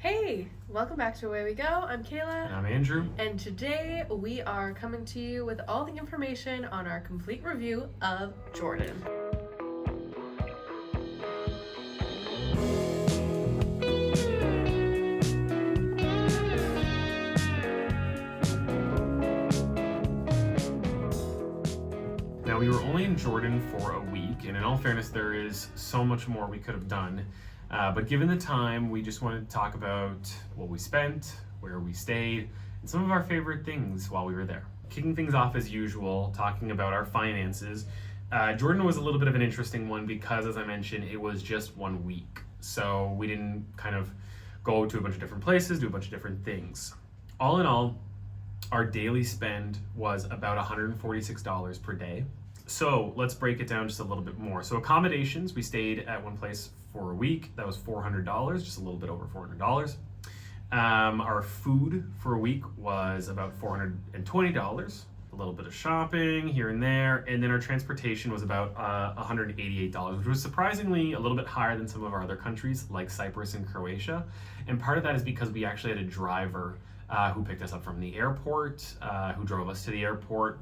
Hey, welcome back to Away We Go. I'm Kayla. And I'm Andrew. And today we are coming to you with all the information on our complete review of Jordan. Now, we were only in Jordan for a week, and in all fairness, there is so much more we could have done. But given the time, we just wanted to talk about what we spent, where we stayed, and some of our favorite things while we were there. Kicking things off as usual, talking about our finances. Jordan was a little bit of an interesting one because, as I mentioned, it was just 1 week. So we didn't kind of go to a bunch of different places, do a bunch of different things. All in all, our daily spend was about $146 per day. So let's break it down just a little bit more. So accommodations, we stayed at one place for a week. That was $400, just a little bit over $400. Our food for a week was about $420. A little bit of shopping here and there. And then our transportation was about $188, which was surprisingly a little bit higher than some of our other countries like Cyprus and Croatia. And part of that is because we actually had a driver who picked us up from the airport, who drove us to the airport.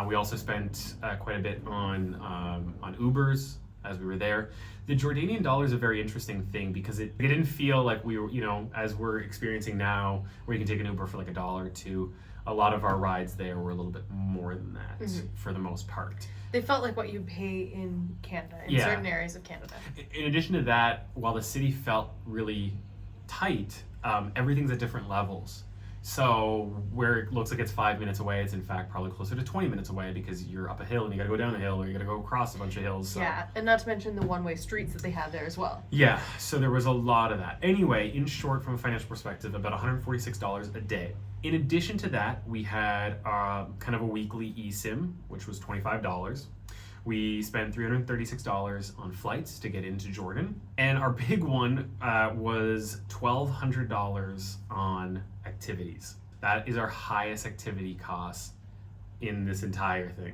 We also spent quite a bit on Ubers as we were there. The Jordanian dollar is a very interesting thing because it didn't feel like we were, as we're experiencing now, where you can take an Uber for like $1 or $2. A lot of our rides there were a little bit more than that for the most part. They felt like what you pay in Canada, in certain areas of Canada. In addition to that, while the city felt really tight, everything's at different levels. So where it looks like it's 5 minutes away, it's in fact probably closer to 20 minutes away because you're up a hill and you gotta go down a hill or you gotta go across a bunch of hills. So. Yeah, and not to mention the one-way streets that they have there as well. Yeah, so there was a lot of that. Anyway, in short, from a financial perspective, about $146 a day. In addition to that, we had kind of a weekly eSIM, which was $25. We spent $336 on flights to get into Jordan. And our big one was $1,200 on activities. That is our highest activity cost in this entire thing.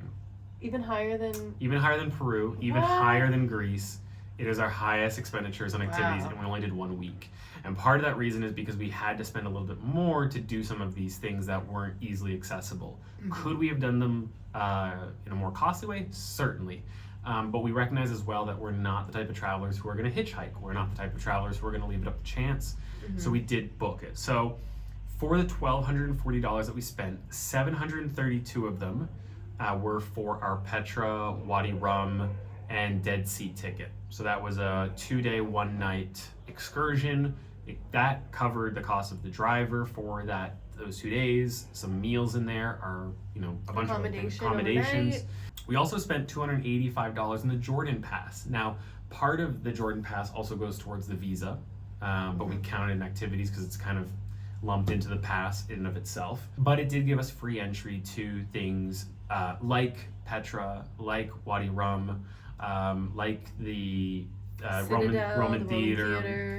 Even higher than Peru, even higher than Greece. It is our highest expenditures on activities, and we only did 1 week. And part of that reason is because we had to spend a little bit more to do some of these things that weren't easily accessible. Could we have done them in a more costly way? Certainly. But we recognize as well that we're not the type of travelers who are going to hitchhike. We're not the type of travelers who are going to leave it up to chance. So we did book it. So for the $1,240 that we spent, 732 of them were for our Petra, Wadi and Dead Sea ticket. So that was a 2-day, 1-night excursion. That covered the cost of the driver for those 2 days. Some meals in there are, a bunch of accommodations. We also spent $285 in the Jordan Pass. Now, part of the Jordan Pass also goes towards the visa, but we counted in activities because it's kind of lumped into the pass in and of itself. But it did give us free entry to things like Petra, like Wadi like the Roman Theater.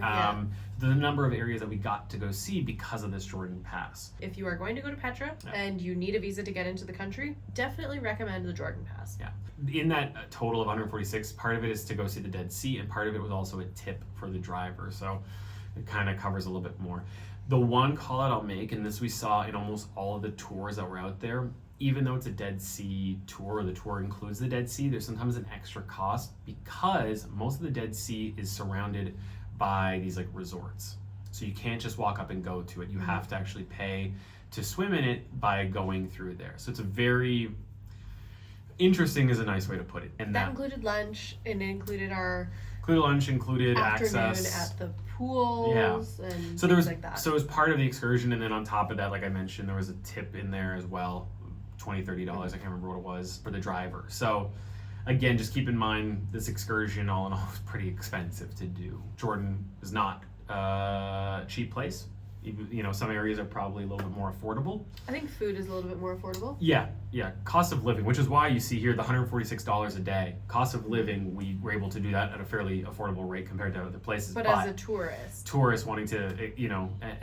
The number of areas that we got to go see because of this Jordan Pass. If you are going to go to Petra and you need a visa to get into the country, definitely recommend the Jordan Pass. Yeah. In that total of 146, part of it is to go see the Dead Sea, and part of it was also a tip for the driver. So it kind of covers a little bit more. The one call out I'll make, and this we saw in almost all of the tours that were out there, even though it's a Dead Sea tour, the tour includes the Dead Sea, there's sometimes an extra cost because most of the Dead Sea is surrounded by these like resorts. So you can't just walk up and go to it. You have to actually pay to swim in it by going through there. So it's a very interesting is a nice way to put it. And that included lunch, and it included our lunch, included afternoon access at the pools and so there was like that. So it was part of the excursion, and then on top of that, like I mentioned, there was a tip in there as well, $20-$30, I can't remember what it was, for the driver. So again, just keep in mind this excursion all in all is pretty expensive to do. Jordan is not a cheap place. Some areas are probably a little bit more affordable. I think food is a little bit more affordable. Yeah. Cost of living, which is why you see here the $146 a day. Cost of living, we were able to do that at a fairly affordable rate compared to other places. But as a tourist wanting to,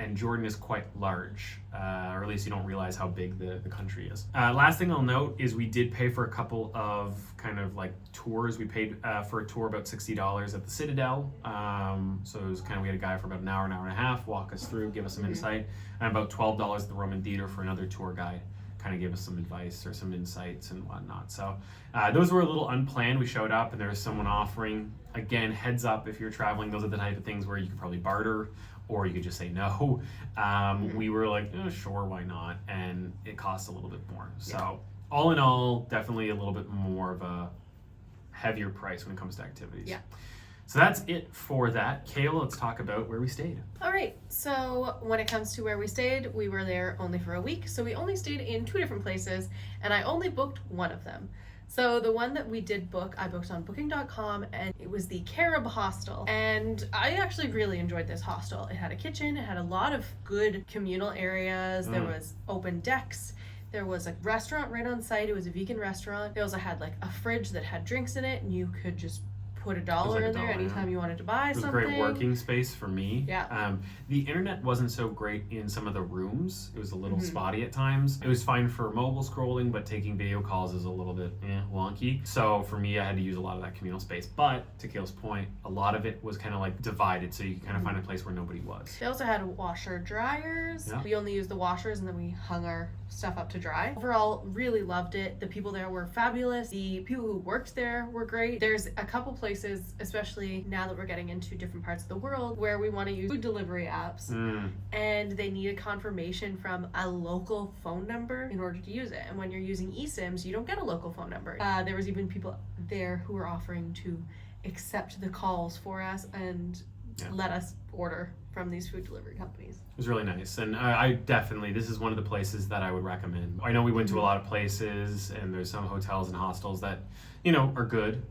and Jordan is quite large, or at least you don't realize how big the country is. Last thing I'll note is we did pay for a couple of kind of like tours. We paid for a tour about $60 at the Citadel. So it was kind of, we had a guy for about an hour and a half walk us through, give us some insight, and about $12 at the Roman Theater for another tour guide, kind of give us some advice or some insights and whatnot. So those were a little unplanned. We showed up and there was someone offering. Again, heads up, if you're traveling, those are the type of things where you could probably barter or you could just say no. We were like, oh, sure, why not? And it costs a little bit more. So all in all, definitely a little bit more of a heavier price when it comes to activities. Yeah. So that's it for that. Kayla, let's talk about where we stayed. All right, so when it comes to where we stayed, we were there only for a week. So we only stayed in 2 different places, and I only booked one of them. So the one that we did book, I booked on booking.com, and it was the Carib Hostel. And I actually really enjoyed this hostel. It had a kitchen, it had a lot of good communal areas, there was open decks. There was a restaurant right on site. It was a vegan restaurant. They also had like a fridge that had drinks in it, and you could just put $1 like in there $1, anytime you wanted to buy something. It was a great working space for me. Yeah. The internet wasn't so great in some of the rooms. It was a little spotty at times. It was fine for mobile scrolling, but taking video calls is a little bit wonky. So for me, I had to use a lot of that communal space. But to Kayla's point, a lot of it was kind of like divided, so you could kind of find a place where nobody was. They also had washer dryers. Yeah. We only used the washers and then we hung our stuff up to dry. Overall, really loved it. The people there were fabulous. The people who worked there were great. There's a couple places, especially now that we're getting into different parts of the world, where we want to use food delivery apps and they need a confirmation from a local phone number in order to use it. And when you're using eSIMs, you don't get a local phone number. There was even people there who were offering to accept the calls for us and let us order from these food delivery companies. It was really nice, and I definitely, this is one of the places that I would recommend. I know we went to a lot of places, and there's some hotels and hostels that, you know, are good.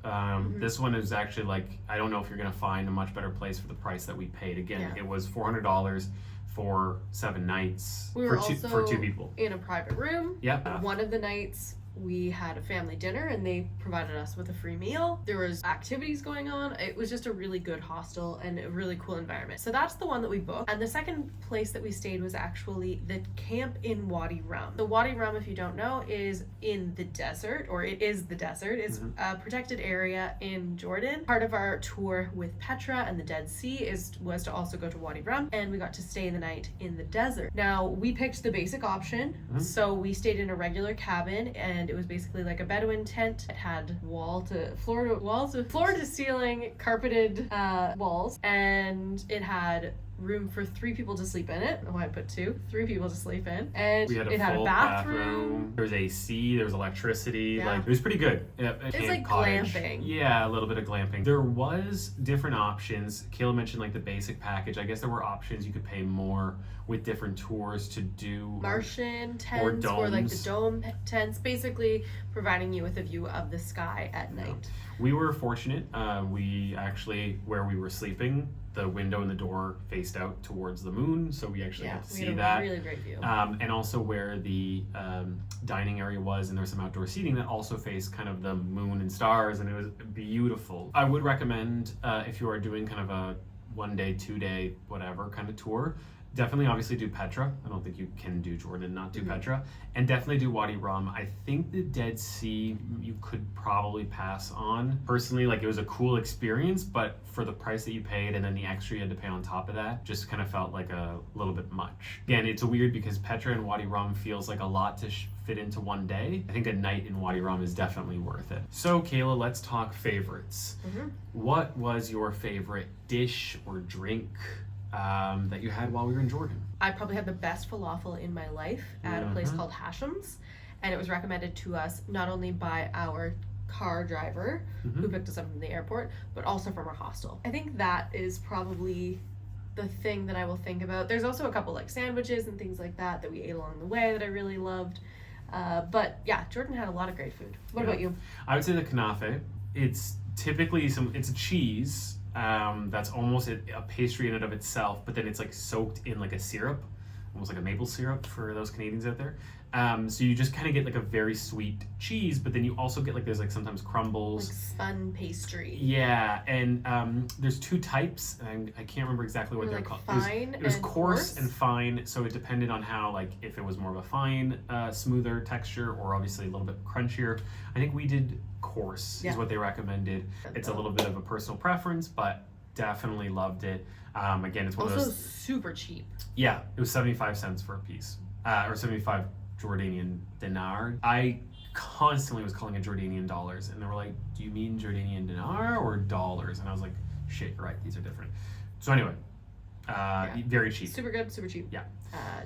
This one is actually like, I don't know if you're gonna find a much better place for the price that we paid. Again, it was $400 for 7 nights We were for 2 people. In a private room. Yeah. One of the nights we had a family dinner and they provided us with a free meal. There was activities going on. It was just a really good hostel and a really cool environment. So that's the one that we booked. And the second place that we stayed was actually the camp in Wadi Rum. The Wadi Rum, if you don't know, is in the desert, or it is the desert. It's a protected area in Jordan. Part of our tour with Petra and the Dead Sea was to also go to Wadi Rum, and we got to stay the night in the desert. Now, we picked the basic option, so we stayed in a regular cabin, and it was basically like a Bedouin tent. It had floor to ceiling carpeted walls, and it had room for 3 people to sleep in it. Oh, I put 3 people to sleep in, and it had a bathroom. There was AC, there was electricity. Yeah. Like, it was pretty good. It's like cottage. glamping. Yeah, a little bit of glamping. There was different options. Kayla mentioned like the basic package. I guess there were options you could pay more with different tours to do Martian tents or like the dome tents, basically providing you with a view of the sky at night. We were fortunate. We actually, where we were sleeping, the window and the door faced out towards the moon, so we actually got to see that. Really great view. And also where the dining area was, and there was some outdoor seating that also faced kind of the moon and stars, and it was beautiful. I would recommend if you are doing kind of a 1 day, 2 day, whatever kind of tour, definitely obviously do Petra. I don't think you can do Jordan and not do Petra. And definitely do Wadi Rum. I think the Dead Sea you could probably pass on. Personally, like, it was a cool experience, but for the price that you paid and then the extra you had to pay on top of that, just kind of felt like a little bit much. Again, it's weird because Petra and Wadi Rum feels like a lot to fit into 1 day. I think a night in Wadi Rum is definitely worth it. So Kayla, let's talk favorites. What was your favorite dish or drink that you had while we were in Jordan? I probably had the best falafel in my life at a place called Hashem's, and it was recommended to us not only by our car driver who picked us up from the airport, but also from our hostel. I think that is probably the thing that I will think about. There's also a couple like sandwiches and things like that that we ate along the way that I really loved. But yeah, Jordan had a lot of great food. What about you? I would say the kanafe. It's typically it's a cheese that's almost a pastry in and of itself, but then it's like soaked in like a syrup. almost like a maple syrup for those Canadians out there. So you just kind of get like a very sweet cheese, but then you also get like there's like sometimes crumbles, like spun pastry. yeah, and there's two types, and I can't remember exactly what they're like called. Fine it was and coarse and fine, so it depended on how, like, if it was more of a fine, smoother texture, or obviously a little bit crunchier. I think we did coarse is what they recommended. It's a little bit of a personal preference, but definitely loved it. Again, it's one also of those. super cheap. Yeah, it was 75 cents for a piece, or 75 Jordanian dinar. I constantly was calling it Jordanian dollars, and they were like, do you mean Jordanian dinar or dollars? And I was like, shit, you're right, these are different. So anyway, very cheap. Super good, super cheap. Yeah.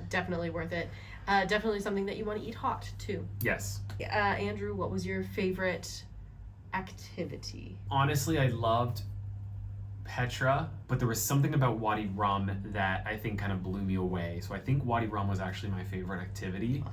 Definitely worth it. Definitely something that you want to eat hot too. Yes. Andrew, what was your favorite activity? Honestly, I loved Petra, but there was something about Wadi Rum that I think kind of blew me away. So I think Wadi Rum was actually my favorite activity,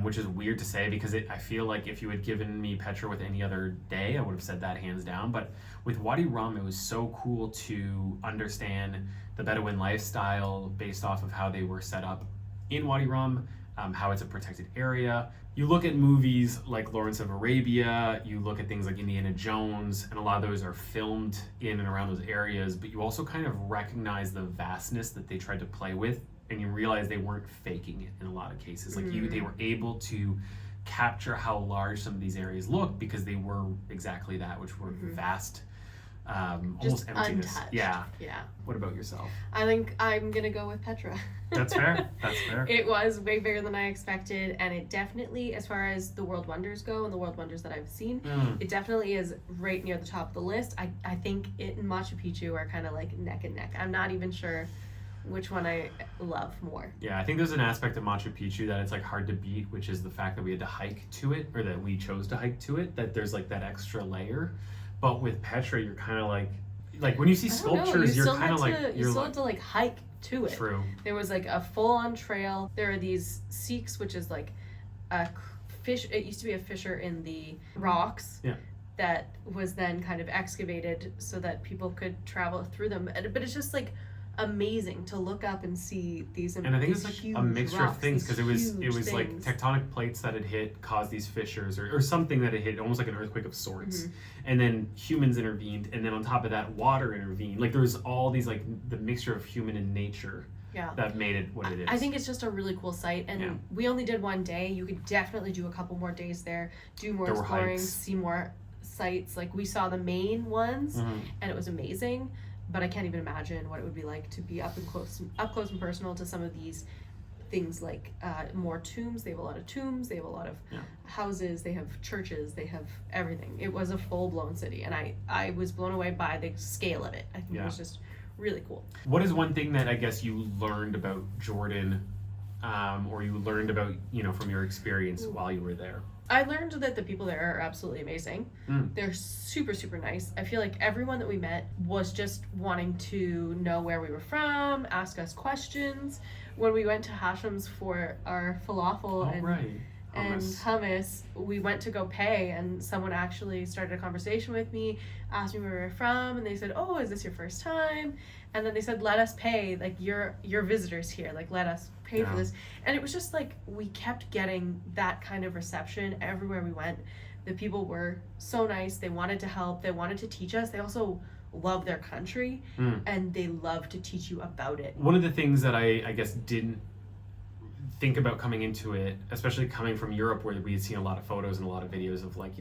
which is weird to say because I feel like if you had given me Petra with any other day, I would have said that hands down. But with Wadi Rum, it was so cool to understand the Bedouin lifestyle based off of how they were set up in Wadi Rum, how it's a protected area. You look at movies like Lawrence of Arabia, you look at things like Indiana Jones, and a lot of those are filmed in and around those areas, but you also kind of recognize the vastness that they tried to play with, and you realize they weren't faking it in a lot of cases. Like they were able to capture how large some of these areas look because they were exactly that, which were vast, almost emptiness. Untouched. Yeah. Yeah. What about yourself? I think I'm gonna go with Petra. That's fair. That's fair. It was way bigger than I expected, and it definitely, as far as the World Wonders go and the World Wonders that I've seen, it definitely is right near the top of the list. I think it and Machu Picchu are kind of like neck and neck. I'm not even sure which one I love more. Yeah, I think there's an aspect of Machu Picchu that it's like hard to beat, which is the fact that we had to hike to it, or that we chose to hike to it, that there's like that extra layer. But with Petra, you're kind of like when you see sculptures, you're kind of like you still have to like hike to it. True. There was like a full-on trail. There are these Sikhs, which is like a fish. It used to be a fissure in the rocks. Yeah. That was then kind of excavated so that people could travel through them. But it's just like amazing to look up and see these. And I think it's like a mixture rocks, of things because it was like things. tectonic plates that had hit caused these fissures or something that had hit, almost like an earthquake of sorts. And then humans intervened, and then on top of that, water intervened. Like there was all these like the mixture of human and nature that made it what it is. I think it's just a really cool site, and we only did one day. You could definitely do a couple more days there, do more exploring, see more sites. Like we saw the main ones, and it was amazing. But I can't even imagine what it would be like to be up close and personal to some of these things, like more tombs. They have a lot of tombs. They have a lot of houses. They have churches. They have everything. It was a full-blown city, and I was blown away by the scale of it. I think it was just really cool. What is one thing that I guess you learned about Jordan, or you learned about, from your experience while you were there? I learned that the people there are absolutely amazing. They're super, super nice. I feel like everyone that we met was just wanting to know where we were from, ask us questions. When we went to Hashem's for our falafel and hummus, we went to go pay, and someone actually started a conversation with me, asked me where we were from, and they said, "Oh, is this your first time?" And then they said, "Let us pay, like you're visitors here, like let us pay for this." And it was just like we kept getting that kind of reception everywhere we went. The people were so nice. They wanted to help. They wanted to teach us. They also love their country, and they love to teach you about it. One of the things that I guess didn't think about coming into it, especially coming from Europe where we had seen a lot of photos and a lot of videos of like,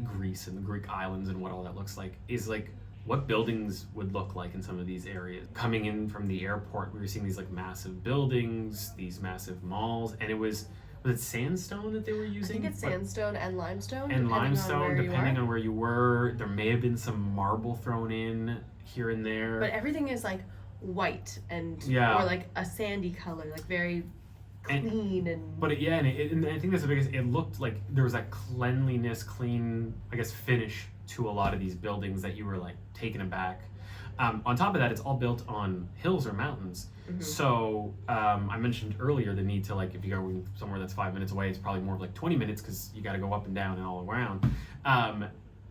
Greece and the Greek islands and what all that looks like, is like what buildings would look like in some of these areas. Coming in from the airport, we were seeing these like massive buildings, these massive malls, and was it sandstone that they were using? I think it's sandstone and limestone. And limestone, depending on where you were. There may have been some marble thrown in here and there. But everything is like white and or like a sandy color, like very clean and I think that's the biggest. It looked like there was that cleanliness, clean, I guess, finish to a lot of these buildings that you were like taken aback. On top of that, it's all built on hills or mountains. So I mentioned earlier the need to, like, if you go somewhere that's 5 minutes away, it's probably more of like 20 minutes because you got to go up and down and all around.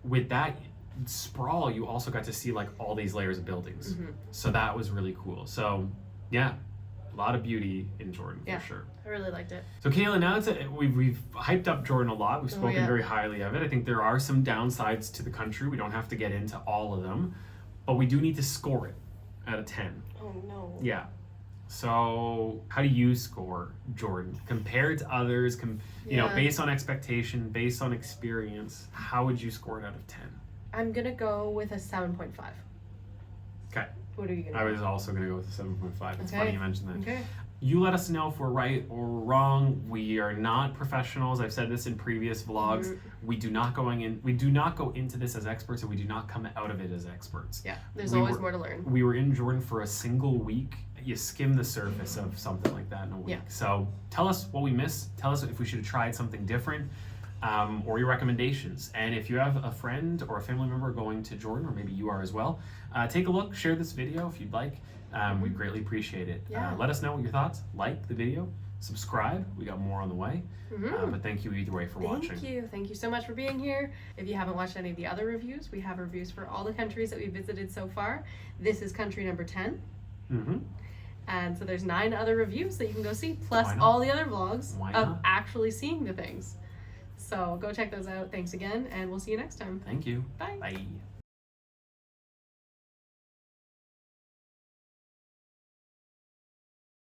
With that sprawl, you also got to see like all these layers of buildings. So that was really cool. So yeah, A lot of beauty in Jordan, Yeah. for sure. I really liked it. So Kayla, now we've hyped up Jordan a lot. We've spoken yeah. very highly of it. I think there are some downsides to the country. We don't have to get into all of them, but we do need to score it out of 10. Oh no. Yeah. So how do you score Jordan compared to others? You know, Yeah. based on expectation, based on experience, how would you score it out of 10? I'm gonna go with a 7.5. Okay. What are you gonna I go? was also going to go with a 7.5. It's Okay. funny you mentioned that. Okay. You let us know if we're right or wrong. We are not professionals. I've said this in previous vlogs. Mm-hmm. We do not go into this as experts, and we do not come out of it as experts. Yeah. There's We always were- more to learn. We were in Jordan for a single week. You skim the surface of something like that in a week. Yeah. So tell us what we missed. Tell us if we should have tried something different, or your recommendations. And if you have a friend or a family member going to Jordan, or maybe you are as well, take a look. Share this video if you'd like. We'd greatly appreciate it. Yeah. Let us know what your thoughts. Like the video. Subscribe. We got more on the way. Mm-hmm. But thank you either way for watching. Thank you so much for being here. If you haven't watched any of the other reviews, we have reviews for all the countries that we visited so far. This is country number 10. Mm-hmm. And so there's 9 other reviews that you can go see, plus Why not? all the other vlogs Why of not? actually seeing the things. So go check those out. Thanks again, and we'll see you next time. Thank you. Bye. Bye.